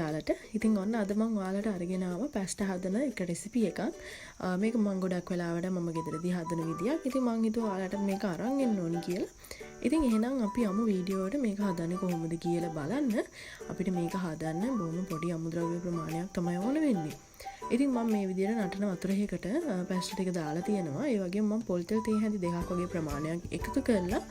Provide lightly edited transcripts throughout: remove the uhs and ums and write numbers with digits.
ඔයාලට. ඉතින් ඔන්න අද මම ඔයාලට අරගෙන ආවා පැස්ටා හදන එක රෙසිපි එකක්. මේක මම ගොඩක් වෙලාවට මම ගෙදරදී හදන විදියක්. ඉතින් මම හිතුවා ඔයාලට මේක අරන් එන්න ඕනි කියලා. ඉතින් එහෙනම් අපි යමු වීඩියෝ එකට මේක හදන්නේ කොහොමද කියලා බලන්න. අපිට මේක හදන්න බොහොම පොඩි අමුද්‍රව්‍ය ප්‍රමාණයක් තමයි ඕන වෙන්නේ. ඉතින් මම මේ විදියට නටන වතුරයකට පැස්ටා ටික දාලා තියෙනවා. ඒ වගේම මම පොල් තෙල් තේ හැඳි දෙකක් වගේ ප්‍රමාණයක් එකතු කරලා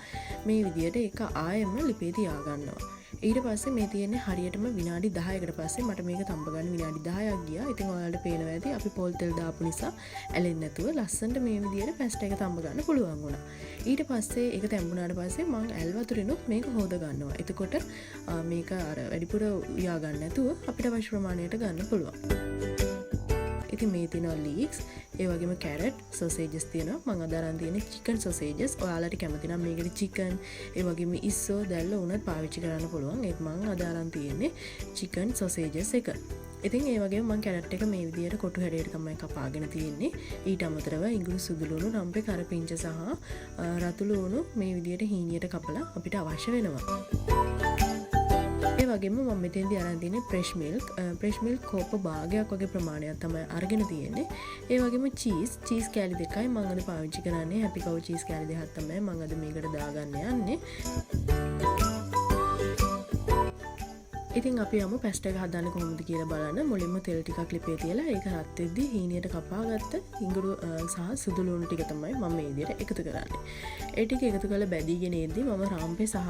මේ විදියට ඒක ආයෙම ලිපේ තියා ගන්නවා. ඊට පස්සේ මේ තියෙන්නේ හරියටම විනාඩි 10කට පස්සේ මට මේක තඹ ගන්න විනාඩි 10ක් ගියා. ඉතින් ඔයාලට පේනවා ඇති අපි පොල් තෙල් දාපු නිසා ඇලෙන්නේ නැතුව ලස්සනට මේ විදියට පැස්ටා එක තඹ ගන්න පුළුවන් වුණා. ඊට පස්සේ ඒක තැඹුණාට පස්සේ මම ඇල් වතුරිනුත් මේක හොද ගන්නවා. එතකොට මේක අර වැඩිපුර උයා ගන්න නැතුව අපිට අවශ්‍ය ප්‍රමාණයට ගන්න පුළුවන්. ඉතින් මේ තියෙනවා ලීක්ස්, ඒ වගේම කැරට්, සොසේජස් තියෙනවා. මම අද අරන් තියෙන්නේ චිකන් සොසේජස්. ඔයාලට කැමති නම් මේකට චිකන්, ඒ වගේම ඉස්සෝ දැල්ල උනත් පාවිච්චි කරන්න පුළුවන්. ඒත් මම අද අරන් තියෙන්නේ චිකන් සොසේජස් එක. ඉතින් ඒ වගේම මම කැරට් එක මේ විදියට කොටු හැඩයට තමයි කපාගෙන තියෙන්නේ. ඊට අමතරව ඉඟුරු සුදුලුණු, රම්පේ කරපිංච සහ රතු ලුණු මේ විදියට හීනියට කපලා අපිට අවශ්‍ය වෙනවා. ඒ වගේම මම මෙතෙන්දී අරන් තියෙන්නේ ෆ්‍රෙෂ් මිල්ක් කෝප භාගයක් වගේ ප්‍රමාණයක් තමයි අරගෙන තියෙන්නේ. ඒ වගේම චීස් කෑලි දෙකයි මම අද පාවිච්චි කරන්නේ. හැපි කව් චීස් කෑලි දෙකක් තමයි මම අද මේකට දාගන්න යන්නේ. ඉතින් අපි යමු පැස්ටා එක හදන්නේ කොහොමද කියලා බලන්න. මුලින්ම තෙල් ටිකක් ලිපේ තියලා ඒක රත් වෙද්දී හීනියට කපාගත්ත ඉඟුරු සහ සුදු ලුණු ටික තමයි මම මේ විදිහට එකතු කරන්නේ. ඒ ටික එකතු කරලා බැදීගෙන එද්දී මම රාම්පේ සහ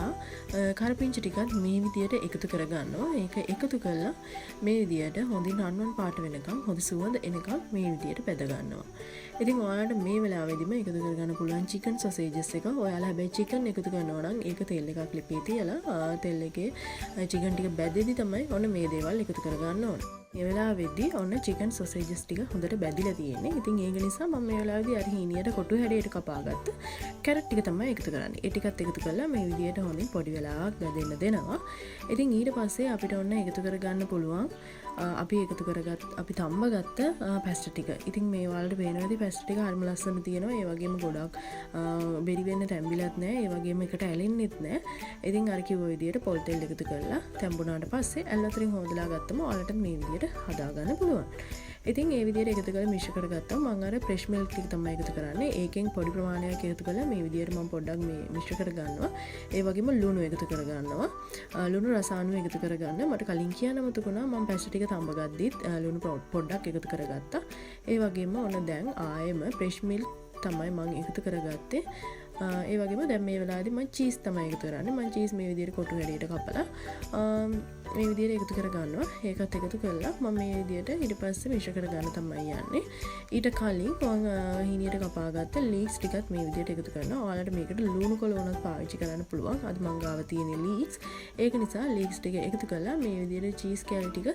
කරපිංච ටිකත් මේ විදිහට එකතු කරගන්නවා. ඒක එකතු කරලා මේ විදිහට හොඳින් රන්වන් පාට වෙනකම් හොඳ සුවඳ එනකම් මේ විදිහට බෙද ගන්නවා. ඉතින් ඔයාලට මේ වෙලාවෙදිම එකතු කරගන්න පුළුවන් චිකන් සොසේජස් එක. ඔයාලා හැබැයි චිකන් එකතු කරනවා නම් ඒක තෙල් එකක් ලිපේ තියලා තෙල් එකේ චිකන් ටික බැදෙද්දි තමයි ඔන්න මේ දේවල් එකතු කරගන්න ඕන. මේ වෙලාවෙදී ඔන්න චිකන් සොසේජස් ටික හොඳට බැදිලා තියෙන්නේ. ඉතින් ඒක නිසා මම මේ වෙලාවේදී අර හීනියට කොටු හැඩයට කපාගත්ත කැරට් ටික තමයි එකතු කරන්නේ. ඒ ටිකත් එකතු කරලා මේ විදියට හොඳින් පොඩි වෙලාවක් බැදෙන්න දෙනවා. ඉතින් ඊට පස්සේ අපිට ඔන්න එකතු කරගන්න පුළුවන් අපි තම්බ ගත්ත පැස්ටා ටික. ඉතින් මේ වලට පේනවා ඇති පැස්ටා ටික හරිම ලස්සන තියෙනවා. ඒ වගේම ගොඩක් බෙරි වෙන්න තැඹිලත් නැහැ. ඒ වගේම එකට ඇලෙන්නෙත් නැහැ. ඉතින් අර කිව්ව විදියට පොල් තෙල් එකතු කරලා තැඹුණාට පස්සේ ඇල් වතුරින් හොදලා ගත්තම ඔයාලට මේ විදියට හදා ගන්න පුළුවන්. ඉතින් ඒ විදියට එකතු කරලා මිශ්‍ර කරගත්තා. මම අර ෆ්‍රෙෂ් මිල්ක් ටික තමයි එකතු කරන්නේ. ඒකෙන් පොඩි ප්‍රමාණයක් එකතු කරලා මේ විදියට මම පොඩ්ඩක් මේ මිශ්‍ර කරගන්නවා. ඒ වගේම ලුණු එකතු කරගන්නවා. ලුණු රස අණු එකතු කරගන්න. මට කලින් කියන්න මතකුණා මම පැස්ටා ටික තඹ ගද්දිත් ලුණු පොඩ්ඩක් එකතු කරගත්තා. ඒ වගේම ඔන්න දැන් ආයෙම ෆ්‍රෙෂ් මිල්ක් තමයි මම එකතු කරගත්තේ. ඒ වගේම දැන් මේ වෙලාවේදී මම චීස් තමයි එකතු කරන්නේ. මම චීස් මේ විදියට කොටු හැඩයට කපලා මේ විදියට එකතු කරගන්නවා. ඒකත් එකතු කරලා මම මේ විදියට ඊට පස්සේ මිශ්‍ර කරගන්න තමයි යන්නේ. ඊට කලින් මම හීනියට කපාගත්ත ලීක්ස් ටිකත් මේ විදියට එකතු කරනවා. ඔයාලට මේකට ලුණු කොළ වුණත් පාවිච්චි කරන්න පුළුවන්. අද මම ගාව තියෙන ලීක්ස්. ඒක නිසා ලීක්ස් ටික එකතු කරලා මේ විදියට චීස් කෑලි ටික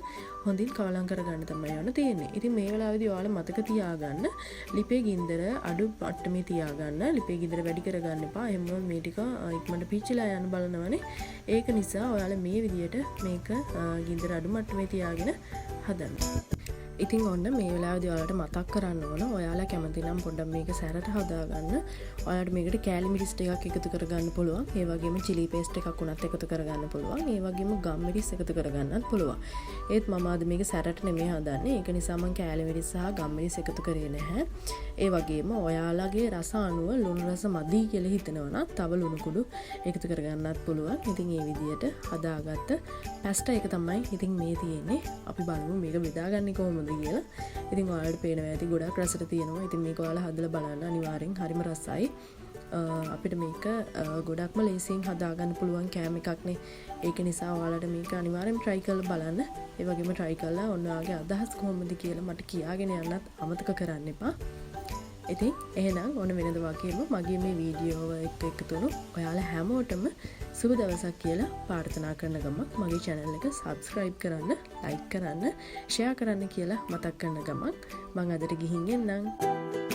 හොඳින් කවලම් කරගන්න තමයි යන්න තියෙන්නේ. ඉතින් මේ වෙලාවේදී ඔයාලා මතක තියාගන්න ලිපේ ගින්දර අඩු මට්ටමේ තියාගන්න. ලිපේ ගින්දර වැඩි කරගන්න එපා. එහෙම මේ ටික ඉක්මනට පිච්චිලා යන්න බලනවනේ. ඒක නිසා ඔයාලා මේ විදියට මේක ගින්දර අඩු මට්ටමේ තියාගෙන හදන්න. ඉතින් ඔන්න මේ වෙලාවේදී ඔයාලට මතක් කරන්න ඕන ඔයාලා කැමති නම් පොඩ්ඩක් මේක සැරට හදාගන්න. ඔයාලට මේකට කෑලි මිරිස් ටිකක් එකතු කරගන්න පුළුවන්. ඒ වගේම chili paste එකක් උනත් එකතු කරගන්න පුළුවන්. ඒ වගේම ගම් මිරිස් එකතු කරගන්නත් පුළුවන්. ඒත් මම අද මේක සැරට නෙමෙයි හදන්නේ. ඒක නිසා මම කෑලි මිරිස් සහ ගම් මිරිස් එකතු කරේ නැහැ. ඒ වගේම ඔයාලගේ රස අනුව ලුණු රස මදි කියලා හිතනවා නම් තව ලුණු කුඩු එකතු කරගන්නත් පුළුවන්. ඉතින් මේ විදියට හදාගත්ත පැස්ටා එක තමයි ඉතින් මේ තියෙන්නේ. අපි බලමු මේක බෙදාගන්නේ කොහොමද කියලා. ඉතින් ඔයාලට පේනවා ඇති ගොඩක් රසට තියෙනවා. ඉතින් මේක ඔයාලා හදලා බලන්න අනිවාර්යෙන් හරිම රසයි. අපිට මේක ගොඩක්ම ලේසියෙන් හදාගන්න පුළුවන් කෑම එකක්නේ. ඒක නිසා ඔයාලට මේක අනිවාර්යෙන් try කරලා බලන්න. ඒ වගේම try කරලා ඔයාගේ අදහස් කොහොමද කියලා මට කියාගෙන යන්නත් අමතක කරන්න එපා. ඉතින් එහෙනම් ඔන්න වෙනද වගේම මගේ මේ වීඩියෝව එක්ක එකතුණු ඔයාලා හැමෝටම සුබ දවසක් කියලා ප්‍රාර්ථනා කරන ගමන් මගේ channel එක subscribe කරන්න, like කරන්න, share කරන්න කියලා මතක් කරන ගමන් මම අදට ගිහින් එන්නම්.